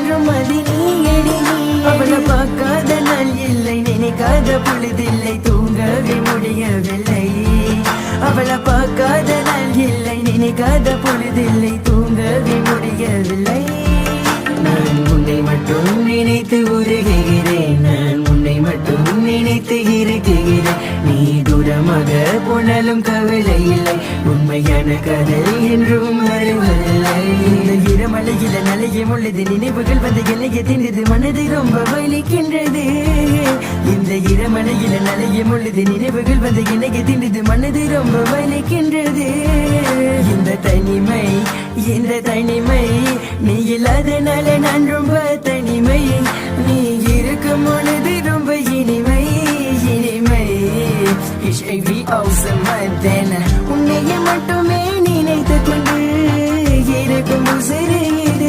என்றும் அது நீயடி நீ. அவளை பார்க்காத நாள் இல்லை, நினைக்காத பொழுதில்லை, தூங்கவே முடியவில்லை. அவளை பார்க்காத நாள் இல்லை, நினைக்காத பொழுதில்லை, தூங்கவே முடியவில்லை. நான் உன்னை மட்டும் நினைத்து உருகுகிறேன், நான் உன்னை மட்டும் நினைத்து இருக்குகிறேன். நீ தூரமாக போனாலும் கவலை இல்லை, உண்மையான கதை என்றும் அறிவதில்லை. இந்த இரமலையில நலையும் உள்ளது, நினைவுகள் வந்து என்னைய தின்றது, மனது ரொம்ப வலிக்கின்றது. இந்த இரமலையில நலையும் உள்ளது, நினைவுகள் வந்து என்னைய தின்றது, மனது ரொம்ப வலிக்கின்றது. இந்த தனிமை, இந்த தனிமை, நீ இல்லாதனால நான் ரொம்ப தனிமை. நீ இருக்கும் பொழுது ரொம்ப இனிமை, இனிமை. இசைவி அவசமத்தேன உன்னைய மட்டுமே நினைத்து கொண்டு இருக்கும் உசிறு இது